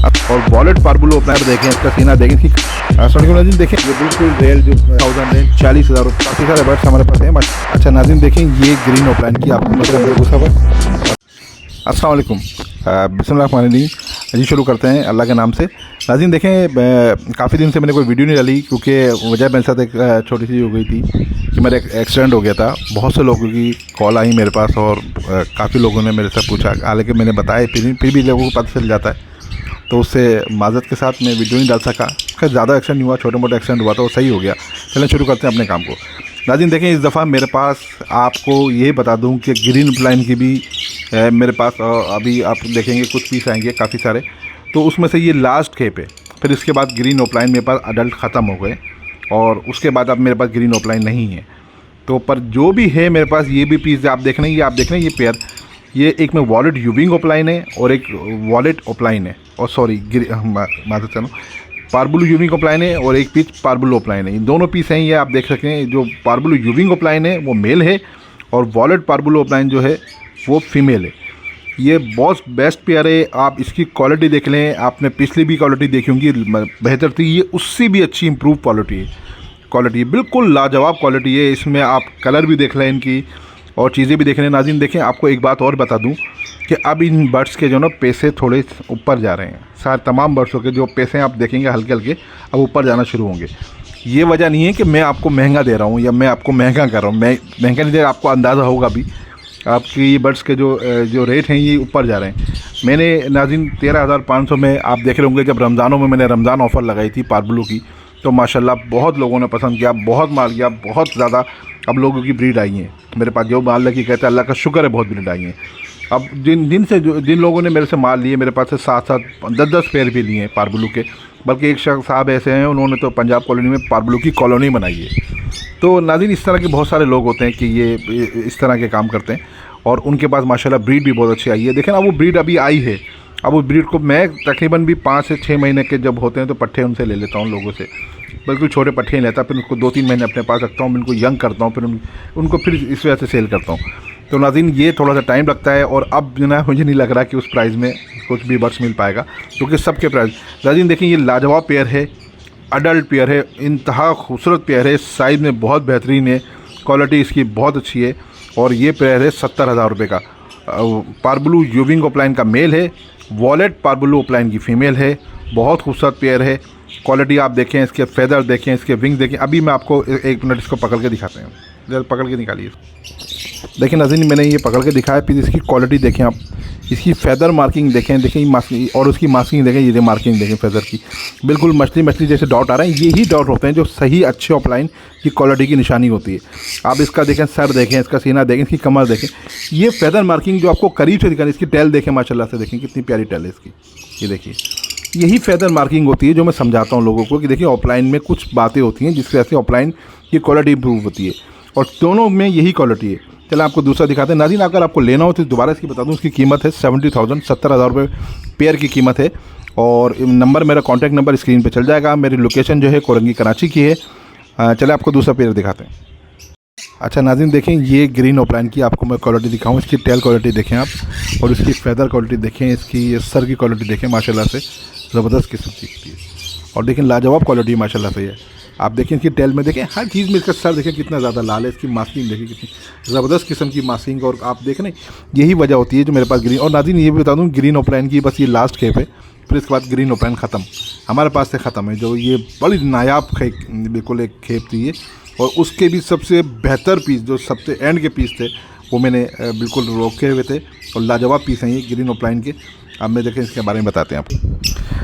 और wallet पार्बुलो opener देखें, इसका सीना देखें, इसकी नाज़रीन देखें, ये बिल्कुल रियल जो 40,000 रुपये काफ़ी सारे बर्ड्स हमारे पास हैं। अच्छा नाज़रीन देखें, ये ग्रीन ओपलाइन की आपको मतलब गुस्सा। अस्सलाम वालेकुम, बिस्मिल्लाहिर्रहमानिर्रहीम। जी शुरू करते हैं अल्लाह के नाम से। नाज़रीन देखें, काफ़ी दिन से मैंने कोई वीडियो नहीं डाली क्योंकि वजह मेरे साथ एक छोटी सी हो गई थी कि मेरा एक एक्सीडेंट हो गया था। बहुत से लोगों की कॉल आई मेरे पास और काफ़ी लोगों ने मेरे से पूछा, हालांकि मैंने बताया फिर भी लोगों को पता चल जाता है, तो उससे माज़रत के साथ मैं वीडियो नहीं डाल सका। खैर ज़्यादा एक्सीडेंट नहीं हुआ, छोटे मोटे एक्सीडेंट हुआ था, वो सही हो गया। चलें शुरू करते हैं अपने काम को। नाज़रीन देखें, इस दफ़ा मेरे पास आपको ये बता दूं कि ग्रीन ओपलाइन की भी मेरे पास अभी आप देखेंगे कुछ पीस आएंगे काफ़ी सारे, तो उसमें से ये लास्ट खेप है। फिर इसके बाद ग्रीन ओपलाइन मेरे पास अडल्ट ख़त्म हो गए और उसके बाद अब मेरे पास ग्रीन ओपलाइन नहीं है। तो पर जो भी है मेरे पास, ये भी पीस आप देख रहे हैं, ये पेयर, ये एक में वॉलेट यूविंग ओपलाइन है और एक वॉलेट ओपलाइन है, और सॉरी माजूद चलो पार्बुलो यूविंग ओपलाइन है और एक पीस पार्बुलो ओपलाइन है। इन दोनों पीस हैं, ये आप देख सकते हैं। जो पार्बुलो यूविंग ओपलाइन है वो मेल है और वॉलेट पार्बुलो ओपलाइन जो है वो फीमेल है। ये बहुत बेस्ट पेयर है। आप इसकी क्वालिटी देख लें, आपने पिछली भी क्वालिटी देखी होंगी, बेहतर थी, ये उससे भी अच्छी इम्प्रूव क्वालिटी बिल्कुल लाजवाब क्वालिटी है। इसमें आप कलर भी देख लें इनकी और चीज़ें भी देख लें। नाज़रीन देखें, आपको एक बात और बता दूं कि अब इन बर्ड्स के जो ना पैसे थोड़े ऊपर जा रहे हैं। सारे तमाम बर्ड्सों के जो पैसे आप देखेंगे हल्के हल्के अब ऊपर जाना शुरू होंगे। ये वजह नहीं है कि मैं आपको महंगा दे रहा हूँ या मैं आपको महंगा कर रहा हूँ, मैं महंगा नहीं दे रहा, आपको अंदाज़ा होगा भी आपकी बर्ड्स के जो रेट हैं ये ऊपर जा रहे हैं। मैंने नाज़रीन 13,500 में आप देख रहे होंगे, जब रमज़ानों में मैंने रमज़ान ऑफ़र लगाई थी पार्बुलो की, तो माशाल्लाह बहुत लोगों ने पसंद किया, बहुत माल किया, बहुत ज़्यादा अब लोगों की ब्रीड आई है मेरे पास। जो माल लगी कहते हैं अल्लाह का शुक्र है, बहुत ब्रीड आई है। अब जिन लोगों ने मेरे से माल लिए, मेरे पास से 7-7 10-10 पेयर भी लिए हैं पार्बुलो के। बल्कि एक शख्स साहब ऐसे हैं, उन्होंने तो पंजाब कॉलोनी में पार्बुलो की कॉलोनी बनाई है। तो नाज़रीन इस तरह के बहुत सारे लोग होते हैं कि ये इस तरह के काम करते हैं और उनके पास माशाल्लाह ब्रीड भी बहुत अच्छी आई है। देखें ना, वो ब्रीड अभी आई है। अब उस ब्रीड को मैं तकरीबन भी 5 से 6 महीने के जब होते हैं तो पट्ठे उनसे ले लेता हूँ लोगों से, बिल्कुल छोटे पट्ठे ही लेता, फिर उसको 2-3 महीने अपने पास रखता हूँ, उनको यंग करता हूँ, फिर उनको फिर इस वजह से सेल करता हूँ। तो नाज़रीन ये थोड़ा सा टाइम लगता है और अब जो ना मुझे नहीं लग रहा कि उस प्राइस में कुछ भी बर्ड्स मिल पाएगा, क्योंकि सबके प्राइस। नाज़रीन देखें, ये लाजवाब पेयर है, अडल्ट पेयर है, इंतहा खूबसूरत पेयर है, साइज़ में बहुत बेहतरीन है, क्वालिटी इसकी बहुत अच्छी है। और ये पेयर है 70,000 रुपये का। पार्बुलो यूविंग ओपलाइन का मेल है, वॉलेट पार्बुलो ओपलाइन की फ़ीमेल है। बहुत खूबसूरत पेयर है। क्वालिटी आप देखें, इसके फेदर देखें, इसके विंग्स देखें। अभी मैं आपको 1 मिनट इसको पकड़ के दिखाते हैं, जरा पकड़ के निकालिए। देखिए नाज़रीन, मैंने ये पकड़ के दिखाया, फिर इसकी क्वालिटी देखें आप, इसकी फेदर मार्किंग देखें मार्किंग, और उसकी मार्किंग देखें, ये मार्किंग देखें फेदर की, बिल्कुल मछली जैसे डॉट आ रहे हैं। यही डॉट होते हैं जो सही अच्छे ऑफलाइन की क्वालिटी की निशानी होती है। आप इसका देखें, सर देखें, इसका सीना देखें, इसकी कमर देखें, ये फेदर मार्किंग जो आपको करीब से दिखानी। इसकी टेल देखें, माशाल्लाह से देखें कितनी प्यारी टेल है इसकी, ये देखिए। यही फेदर मार्किंग होती है जो मैं समझाता हूँ लोगों को कि देखिए ऑफलाइन में कुछ बातें होती हैं जिसकी वजह से ऑफलाइन की क्वालिटी इंप्रूव होती है, और दोनों में यही क्वालिटी है। चलो आपको दूसरा दिखाते हैं। नाज़रीन अगर आपको लेना हो तो दोबारा इसकी बता दूं, इसकी कीमत है 70,000, 70,000 रुपये पेयर की कीमत है। और नंबर, मेरा कॉन्टैक्ट नंबर स्क्रीन पे चल जाएगा। मेरी लोकेशन जो है कोरंगी कराची की है। चले आपको दूसरा पेयर दिखाते हैं। अच्छा नाज़रीन देखें, ये ग्रीन ओपलाइन की आपको मैं क्वालिटी दिखाऊँ। इसकी टेल क्वालिटी देखें आप, और इसकी फेदर क्वालिटी देखें, इसकी सर की क्वालिटी देखें, माशाल्लाह से ज़बरदस्त किस्म की है। और देखें लाजवाब क्वालिटी माशाल्लाह से है। आप देखें इसकी टेल में देखें, हर चीज़ में इसका सर देखें कितना ज़्यादा लाल है। इसकी मास्किंग देखें कितनी ज़बरदस्त किस्म की मास्किंग। और आप देख रहे हैं, यही वजह होती है जो मेरे पास ग्रीन। और नाज़रीन ये भी बता दूं, ग्रीन ओपलाइन की बस ये लास्ट खेप है, फिर इसके बाद ग्रीन ओपलाइन ख़त्म, हमारे पास से ख़त्म है। जो ये बड़ी नायाब बिल्कुल एक खेप थी ये, और उसके भी सबसे बेहतर पीस जो सबसे एंड के पीस थे वो मैंने बिल्कुल रोके हुए थे, और लाजवाब पीस हैं ये ग्रीन ओपलाइन के। अब मैं देखें इसके बारे में बताते हैं आपको।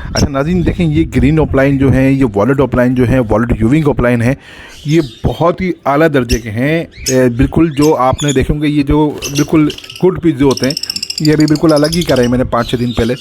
अच्छा नाज़रीन देखें, ये ग्रीन ओपलाइन जो है, ये वॉलेट ओपलाइन जो है, वॉलेट यूविंग ओपलाइन है, ये बहुत ही आला दर्जे के हैं। बिल्कुल जो आपने देखे होंगे, ये जो बिल्कुल गुड पीस जो होते हैं, ये अभी बिल्कुल अलग ही कराए मैंने 5-6 दिन पहले।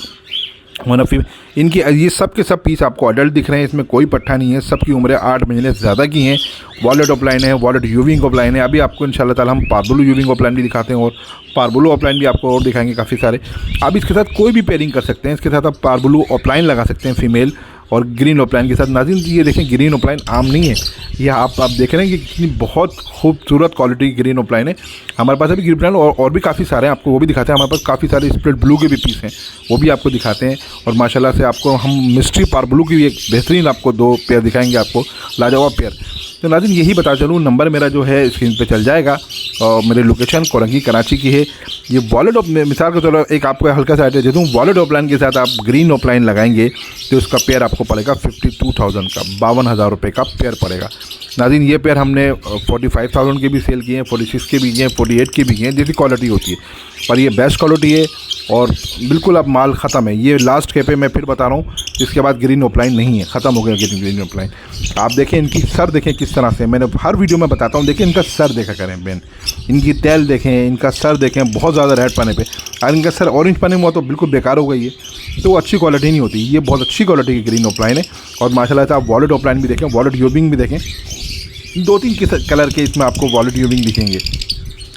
फिर इनकी ये सब के सब पीस आपको अडल्ट दिख रहे हैं, इसमें कोई पट्ठा नहीं है, सबकी उम्रें 8 महीने से ज़्यादा की हैं। वॉलेट ओपलाइन है, वॉलेट यूविंग ओपलाइन है। अभी आपको इंशाल्लाह ताला हम पार्बुलो यूविंग ओपलाइन भी दिखाते हैं और पार्बुलो ओपलाइन भी आपको और दिखाएंगे काफ़ी सारे। आप इसके साथ कोई भी पेयरिंग कर सकते हैं। इसके साथ आप पार्बुलो ओपलाइन लगा सकते हैं फीमेल, और ग्रीन ओपलाइन के साथ। नाज़रीन ये देखें ग्रीन ओपलाइन आम नहीं है, ये आप देख रहे हैं कि कितनी बहुत खूबसूरत क्वालिटी की ग्रीन ओपलाइन है। हमारे पास अभी ग्रीन ओपलाइन और भी काफ़ी सारे हैं, आपको वो भी दिखाते हैं। हमारे पास काफ़ी सारे स्प्लिट ब्लू के भी पीस हैं, वो भी आपको दिखाते हैं। और माशाल्लाह से आपको हम मिस्ट्री पार ब्लू की भी एक बेहतरीन आपको 2 पेयर दिखाएंगे, आपको लाजवाब पेयर। तो नाज़रीन यही बता चलूँ, नंबर मेरा जो है स्क्रीन पे चल जाएगा और मेरी लोकेशन कोरंगी कराची की है। ये वॉलेट ऑफ मिसाल के तौर पर एक आपको हल्का सा आइडिया दे दूँ, वॉलेट ओपलाइन के साथ आप ग्रीन ओपलाइन लगाएंगे तो उसका पेयर आपको पड़ेगा 52,000 का, 52,000 रुपये का पेयर पड़ेगा। नाज़रीन ये पेयर हमने 45,000 के भी सेल किए हैं, 46 के भी हैं, 48 के भी हैं, जैसी क्वालिटी होती है। पर ये बेस्ट क्वालिटी है और बिल्कुल अब माल ख़त्म है। ये लास्ट के पे मैं फिर बता रहा हूँ, इसके बाद ग्रीन ओपलाइन नहीं है, ख़त्म हो गया ग्रीन ओपलाइन। आप देखें इनकी सर देखें किस तरह से, मैंने हर वीडियो में बताता हूँ, देखें इनका सर देखा करें बेन, इनकी तेल देखें, इनका सर देखें, बहुत ज़्यादा रेड पाने पे। अगर इनका सर ऑरेंज पाने में हुआ तो बिल्कुल बेकार हो गई है, तो अच्छी क्वालिटी नहीं होती। ये बहुत अच्छी क्वालिटी की ग्रीन ओपलाइन है। और माशाल्लाह से आप वॉलेट ओपलाइन भी देखें, वॉलेट यूबिंग भी देखें, 2-3 कलर के इसमें आपको वॉलेट यूबिंग दिखेंगे।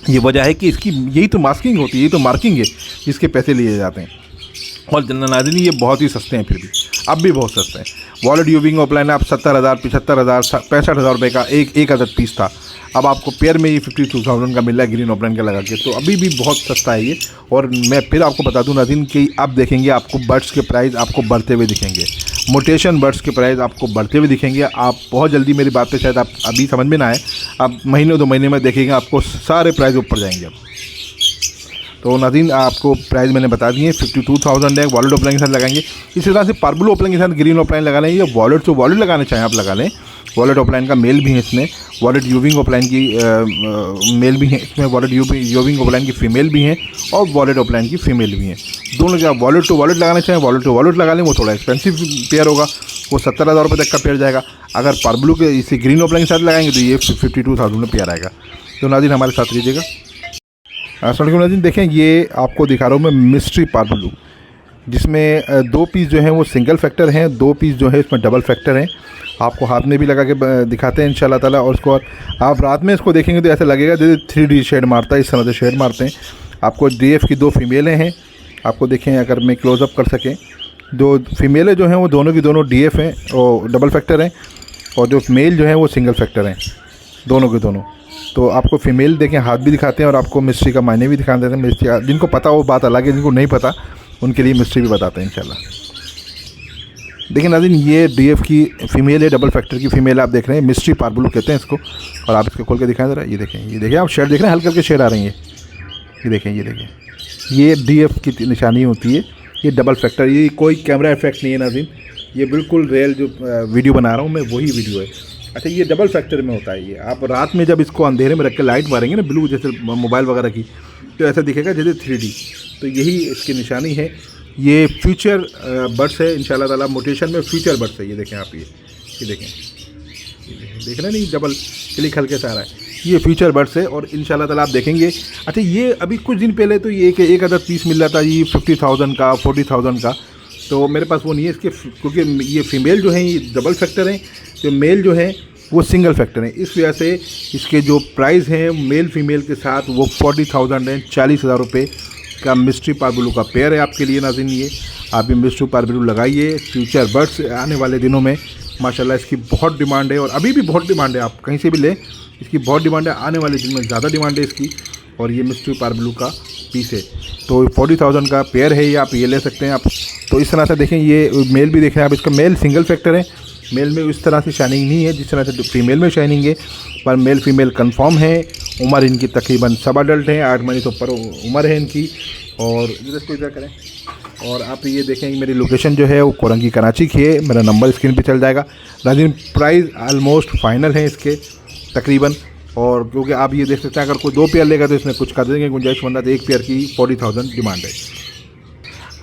ये वजह है कि इसकी यही तो मास्किंग होती है, यही तो मार्किंग है जिसके पैसे लिए जाते हैं। और नाज़रीन ये बहुत ही सस्ते हैं, फिर भी अब भी बहुत सस्ते हैं। वॉलेट यूबिंग ओपलाइन आप 70,000, 75,000, 65,000 रुपये का एक अदद पीस था, अब आपको पेयर में ये 52,000 का मिल रहा है ग्रीन ओपलाइन का लगा के, तो अभी भी बहुत सस्ता है ये। और मैं फिर आपको बता दूं नाज़रीन कि आप देखेंगे आपको बर्ड्स के प्राइस आपको बढ़ते हुए दिखेंगे, मोटेशन बर्ड्स के प्राइस आपको बढ़ते हुए दिखेंगे। आप बहुत जल्दी, मेरी बात पे शायद आप अभी समझ में ना आए, आप महीने 2 महीने में देखेंगे आपको सारे प्राइस ऊपर जाएंगे। अब तो नाज़रीन आपको प्राइस मैंने बता दिए, 52,000 है। वॉलेट ओपलाइन के साथ लगाएंगे, इसी तरह से पर्बल ओपलाइन के साथ ग्रीन ओपलाइन लगा लें, या वॉलेट जो वॉलेट लगाना चाहें आप लगा लें। वॉलेट ओपलाइन का मेल भी है इसमें, वॉलेट यूविंग ओपलाइन की मेल भी है इसमें, वॉलेट यूविंग ओपलाइन की फ़ीमेल भी हैं और वॉलेट ओपलाइन की फ़ीमेल भी हैं। दोनों के आप वॉलेट टू वॉलेट लगाना चाहें, वॉलेट टू वॉलेट लगा लें, वो थोड़ा एक्सपेंसिव पेयर होगा, वो 70,000 रुपये तक का पेयर जाएगा। अगर पर्बलू के इसे ग्रीन ओपलाइन के साथ लगाएंगे तो ये 52,000 में पेयर आएगा। तो नाज़रीन हमारे साथ लीजिएगा। अस्सलाम नाज़रीन, देखें ये आपको दिखा रहा हूँ मैं मिस्ट्री पार्बलू, जिसमें 2 पीस जो हैं वो सिंगल फैक्टर हैं, 2 पीस जो है इसमें डबल फैक्टर हैं। आपको हाथ में भी लगा के दिखाते हैं इंशाल्लाह ताला। और उसको आप रात में इसको देखेंगे तो ऐसा लगेगा जैसे 3D शेड मारता है, इस तरह से शेड मारते हैं। आपको DF की 2 फीमेलें हैं, आपको देखें अगर मैं क्लोज़अप कर सकें, 2 फीमेलें जो हैं वो दोनों की दोनों DF हैं और डबल फैक्टर हैं, और जो मेल जो हैं वो सिंगल फैक्टर हैं, दोनों के दोनों। तो आपको फ़ीमेल देखें, हाथ भी दिखाते हैं और आपको मिस्ट्री का मायने भी दिखा देते हैं। मिस्ट्री जिनको पता वो बात अलग है, जिनको नहीं पता उनके लिए मिस्ट्री भी बताते हैं इंशाल्लाह। देखिए नाज़रीन ये DF की फ़ीमेल है, डबल फैक्टर की फ़ीमेल आप देख रहे हैं, मिस्ट्री पार्बलू कहते हैं इसको। और आप इसको खोल के दिखाएं ज़रा, ये देखें आप शेड देख रहे हैं, हल्के हल्के शेड आ रही है, ये देखें ये DF की निशानी होती है, ये डबल फैक्टर, ये कोई कैमरा इफेक्ट नहीं है नाज़रीन, ये बिल्कुल रियल जो वीडियो बना रहा हूँ मैं वही वीडियो है। अच्छा ये डबल फैक्टर में होता है, ये आप रात में जब इसको अंधेरे में रख के लाइट मारेंगे ना ब्लू जैसे मोबाइल वगैरह की, तो ऐसा दिखेगा जैसे 3D, तो यही इसकी निशानी है। ये फ्यूचर बर्ड्स है इंशाल्लाह ताला, मोटेशन में फ्यूचर बर्ड्स है। ये देखें आप, ये देखें देख रहे नहीं, डबल क्लिक हल्के से आ रहा है, ये फ्यूचर बर्ड्स है और इंशाल्लाह ताला आप देखेंगे। अच्छा ये अभी कुछ दिन पहले तो ये एक अदद पीस मिल रहा था ये 50,000 का, 40,000 का, तो मेरे पास वो नहीं है इसके, क्योंकि ये फ़ीमेल जो हैं ये डबल फैक्टर हैं, जो मेल जो है वो सिंगल फैक्टर हैं। इस वजह से इसके जो प्राइस हैं मेल फीमेल के साथ वो 40,000 हैं, 40,000 रुपये का मिस्ट्री पार्बलू का पेयर है आपके लिए नाज़रीन। ये आप भी मिस्ट्री पार्बलू लगाइए, फ्यूचर बर्ड्स आने वाले दिनों में माशाल्लाह इसकी बहुत डिमांड है, और अभी भी बहुत डिमांड है, आप कहीं से भी लें इसकी बहुत डिमांड है, आने वाले दिन में ज़्यादा डिमांड है इसकी। और ये मिस्ट्री पार्बलू का पीस है, तो 40,000 का पेयर है ये, आप ये ले सकते हैं आप। तो इस तरह से देखें, ये मेल भी देख रहे हैं आप, इसका मेल सिंगल फैक्टर है, मेल में इस तरह से शाइनिंग नहीं है जिस तरह से फीमेल में शाइनिंग है, पर मेल फीमेल कंफर्म है। उम्र इनकी तकरीबन सब अडल्ट है, 8 महीने से ऊपर उम्र है इनकी। और इसको इधर करें, और आप ये देखें मेरी लोकेशन जो है वो कोरंगी कराची की है, मेरा नंबर स्क्रीन पे चल जाएगा। नाज़रीन प्राइस ऑलमोस्ट फाइनल है इसके तकरीबन, और क्योंकि आप ये देख सकते हैं अगर कोई 2 पेयर लेगा तो इसमें कुछ कर देंगे गुंजाइश, वरना तो 1 पेयर की 40,000 डिमांड है।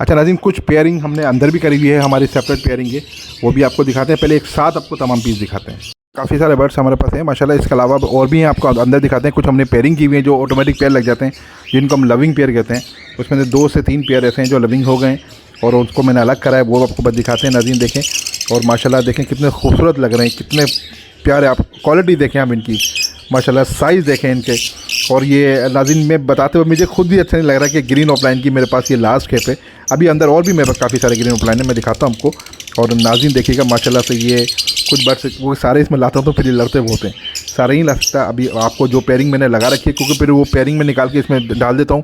अच्छा नाज़रीन कुछ पेयरिंग हमने अंदर भी करी हुई है, हमारी सेपरेट पेयरिंग है, वो भी आपको दिखाते हैं। पहले एक साथ आपको तमाम पीस दिखाते हैं। काफ़ी सारे बर्ड्स हमारे पास हैं माशाल्लाह, इसके अलावा और भी हैं, आपको अंदर दिखाते हैं। कुछ हमने पेयरिंग की हुई है जो ऑटोमेटिक पेयर लग जाते हैं, जिनको हम लविंग पेयर कहते हैं। उसमें से 2 से 3 पेयर ऐसे हैं जो लविंग हो गए और उसको मैंने अलग करा है, वो आपको बस दिखाते हैं नाज़रीन। देखें और माशाल्लाह देखें कितने खूबसूरत लग रहे हैं, कितने प्यारे, आप क्वालिटी देखें आप इनकी, माशाल्लाह साइज़ देखें इनके। और ये नाज़रीन मैं बताते हुए मुझे खुद भी अच्छा नहीं लग रहा कि ग्रीन ऑफलाइन की मेरे पास ये लास्ट कैप है। अभी अंदर और भी मेरे पास काफ़ी सारे ग्रीन ऑफलाइन है, मैं दिखाता हूँ आपको। और नाज़रीन देखिएगा माशाल्लाह से ये कुछ बर्ड्स वो सारे इसमें लाता हूँ तो फिर ये लड़ते बहुत हैं, सारे ही ला सकता। अभी आपको जो पेयरिंग मैंने लगा रखी है, क्योंकि फिर वो पेयरिंग में निकाल के इसमें डाल देता हूँ,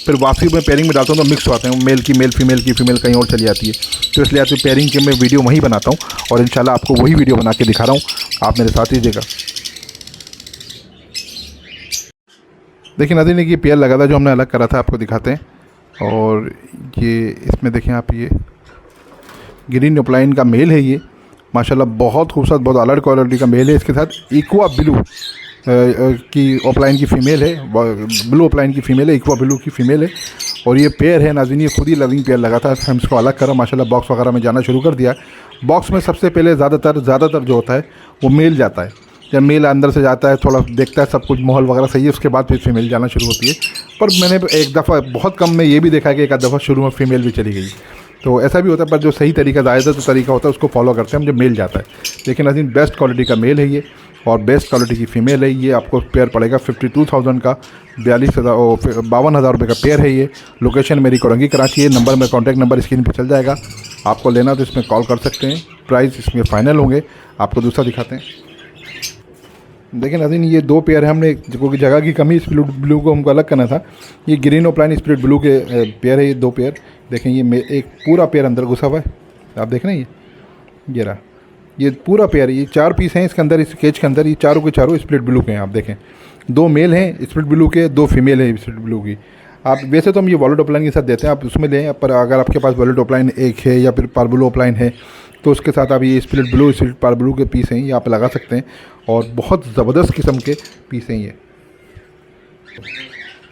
फिर वापसी में पेयरिंग में डालता हूँ तो मिक्स होते हैं, मेल की मेल, फीमेल की फीमेल कहीं और चली जाती है। तो इसलिए आज पेयरिंग के मैं वीडियो वहीं बनाता हूँ और इंशाल्लाह आपको वही वीडियो बना के दिखा रहा हूँ, आप मेरे साथ दीजिएगा। देखिए नाज़रीन ये पेयर लगा था जो हमने अलग करा था, आपको दिखाते हैं। और ये इसमें देखें आप, ये ग्रीन ऑफलाइन का मेल है, ये माशाल्लाह बहुत खूबसूरत, बहुत अलग क्वालिटी का मेल है। इसके साथ इक्वा ब्लू की ऑफलाइन की फ़ीमेल है, ब्लू ऑफलाइन की फ़ीमेल है, इक्वा ब्लू की फ़ीमेल है। और ये पेयर है नाज़रीन, ये खुद ही लविंग पेयर लगा था, हम इसको अलग करा माशाल्लाह, बॉक्स वगैरह में जाना शुरू कर दिया। बॉक्स में सबसे पहले ज़्यादातर जो होता है वो मेल जाता है। जब मेल अंदर से जाता है, थोड़ा देखता है सब कुछ माहौल वगैरह सही है, उसके बाद फिर फीमेल जाना शुरू होती है। पर मैंने एक दफ़ा, बहुत कम में ये भी देखा कि एक आध दफ़ा शुरू में फ़ीमेल भी चली गई, तो ऐसा भी होता है। पर जो सही तरीका, ज़्यादातर तरीका होता है उसको फॉलो करते हैं हम, जब मेल जाता है। लेकिन नाज़रीन बेस्ट क्वालिटी का मेल है ये और बेस्ट क्वालिटी की फ़ीमेल है। ये आपको पेयर पड़ेगा 52,000 का, 52,000 रुपये का पेयर है ये। लोकेशन मेरी कोरंगी कराची है। नंबर में कॉन्टैक्ट नंबर स्क्रीन पर चल जाएगा, आपको लेना तो इसमें कॉल कर सकते हैं। प्राइस इसमें फ़ाइनल होंगे। आपको दूसरा दिखाते हैं। देखिए नाज़रीन ये दो पेयर है, हमने क्योंकि जगह की कमी स्प्लिट ब्लू को हमको अलग करना था। ये ग्रीन ऑफलाइन स्प्लिट ब्लू के पेयर है, ये दो पेयर। देखें ये एक पूरा पेयर अंदर घुसा हुआ है, आप देख रहे हैं, ये रहा, ये पूरा पेयर, ये 4 पीस हैं इसके अंदर, इस केज के अंदर। ये चारों के चारों स्प्लिट ब्लू के हैं, आप देखें 2 मेल हैं स्प्लिट ब्लू के, 2 फीमेल हैं स्प्लिट ब्लू की। आप वैसे तो हम ये वॉलेट ऑफलाइन के साथ देते हैं, आप उसमें लें, पर अगर आपके पास वॉलेट ऑफलाइन एक है या फिर पार्बुलो ऑफलाइन है तो उसके साथ आप ये स्प्लिट ब्लू, स्प्लिट पार्बुलो के पीस हैं, ये आप लगा सकते हैं। और बहुत ज़बरदस्त किस्म के पीस हैं ये।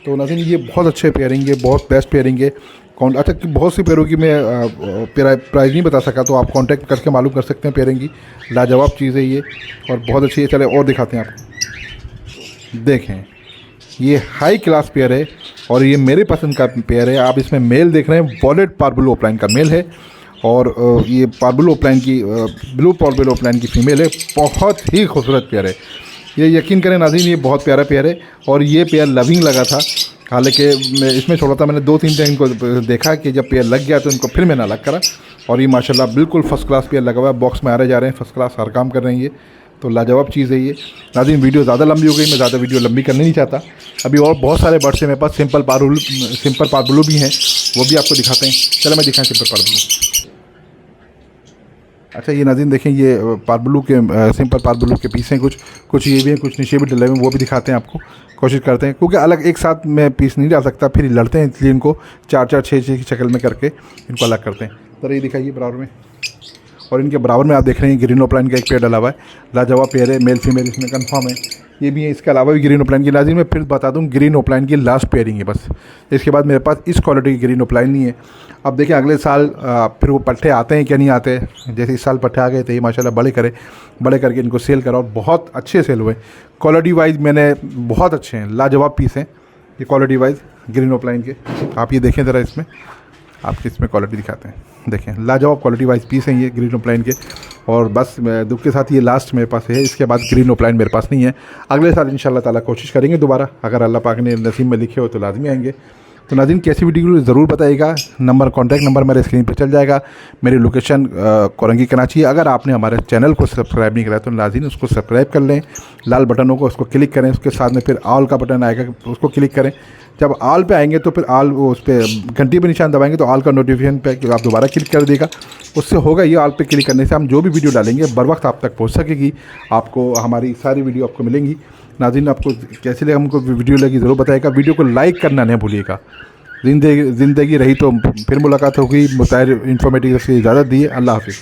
तो नाज़रीन ये बहुत अच्छे पेयरिंग है, बहुत बेस्ट पेयरिंग है। अच्छा बहुत सी पेयरों की मैं प्राइस नहीं बता सका, तो आप कांटेक्ट करके मालूम कर सकते हैं। पेयरिंग की लाजवाब चीज़ है ये और बहुत अच्छी है। चले और दिखाते हैं आपको। देखें ये हाई क्लास पेयर है और ये मेरे पसंद का पेयर है। आप इसमें मेल देख रहे हैं, वॉलेट पार्बुलो ऑफलाइन का मेल है और ये पार्बुलो ऑफलाइन की ब्लू पार्बुलो ऑफलाइन की फ़ीमेल है। बहुत ही खूबसूरत पेयर है ये, यकीन करें नाज़रीन ये बहुत प्यारा पेयर है। और ये पेयर लविंग लगा था, हालांकि मैं इसमें छोड़ा था, मैंने 2-3 टाइम इनको देखा कि जब पेयर लग गया तो इनको फिर मैंने अलग करा। और ये माशाल्लाह बिल्कुल फ़र्स्ट क्लास पेयर लगा हुआ है, बॉक्स में आ रहे जा रहे हैं, फ़र्स्ट क्लास हर काम कर रहे हैं ये। तो लाजवाब चीज़ है ये। नाज़रीन वीडियो ज़्यादा लंबी हो गई, मैं ज़्यादा वीडियो लंबी करनी नहीं चाहता। अभी और बहुत सारे बर्ड्स हैं मेरे पास, सिंपल पार्बुलो भी हैं, वो भी आपको दिखाते हैं। चलो मैं दिखाएं सिंपल पार्बुलो। अच्छा ये नाज़रीन देखें, ये पार्बुलो के सिंपल पार्बुलो के पीस हैं, कुछ ये भी हैं, कुछ नीचे भी डले हुए हैं, वो भी दिखाते हैं आपको। कोशिश करते हैं क्योंकि अलग एक साथ में पीस नहीं डाल सकता, फिर लड़ते हैं, इसलिए इनको 4-4, 6-6 की शक्ल में करके इनको अलग करते हैं। तो ये दिखाइए बराबर में, और इनके बराबर में आप देख रहे हैं ग्रीन ऑफलाइन का एक पेयर डला हुआ है, लाजवाब पेयर है, मेल फीमेल इसमें कंफर्म है, ये भी है। इसके अलावा भी ग्रीन ऑफलाइन की, नाज़रीन मैं फिर बता दूं ग्रीन ऑफलाइन की लास्ट पेयरिंग है बस, इसके बाद मेरे पास इस क्वालिटी की ग्रीन ऑफलाइन नहीं है। अब देखिए अगले साल फिर वो पट्टे आते हैं क्या नहीं आते। जैसे इस साल पट्टे आ गए थे, ये माशाल्लाह बड़े करके इनको सेल करा और बहुत अच्छे सेल हुए। क्वालिटी वाइज मैंने बहुत अच्छे हैं, लाजवाब पीस हैं ये क्वालिटी वाइज ग्रीन ऑफलाइन के। आप ये देखें ज़रा, इसमें आपकी इसमें क्वालिटी दिखाते हैं, देखें लाजवाब क्वालिटी वाइज पीस हैं ये ग्रीन ऑफलाइन के। और बस दुख के साथ ये लास्ट मेरे पास है, इसके बाद ग्रीन ऑफलाइन मेरे पास नहीं है। अगले साल इंशाल्लाह ताला कोशिश करेंगे दोबारा, अगर अल्लाह पाक ने नसीब में लिखे हो तो लाजमी आएंगे। तो नाज़रीन कैसी वीडियो ज़रूर बताइएगा। कॉन्टैक्ट नंबर मेरे स्क्रीन पर चल जाएगा। मेरी लोकेशन कोरंगी कराची है। अगर आपने हमारे चैनल को सब्सक्राइब नहीं करा तो नाज़रीन उसको सब्सक्राइब कर लें, लाल बटनों को उसको क्लिक करें, उसके साथ में फिर ऑल का बटन आएगा, उसको क्लिक करें। जब ऑल पे आएंगे तो फिर ऑल उस पर घंटी पे निशान दबाएंगे तो ऑल का नोटिफिकेशन पे आप दोबारा क्लिक कर देगा। उससे होगा ये, ऑल पे क्लिक करने से हम जो भी वीडियो डालेंगे बर वक्त आप तक पहुँच सकेगी, आपको हमारी सारी वीडियो आपको मिलेंगी। नाज़रीन आपको कैसी लगी, हमको वीडियो लगी ज़रूर बताइएगा। वीडियो को लाइक करना नहीं भूलिएगा। ज़िंदगी रही तो फिर मुलाकात होगी। मुताहिर इन्फॉर्मेटिव से इजाज़त दी है। अल्लाह हाफ़िज़।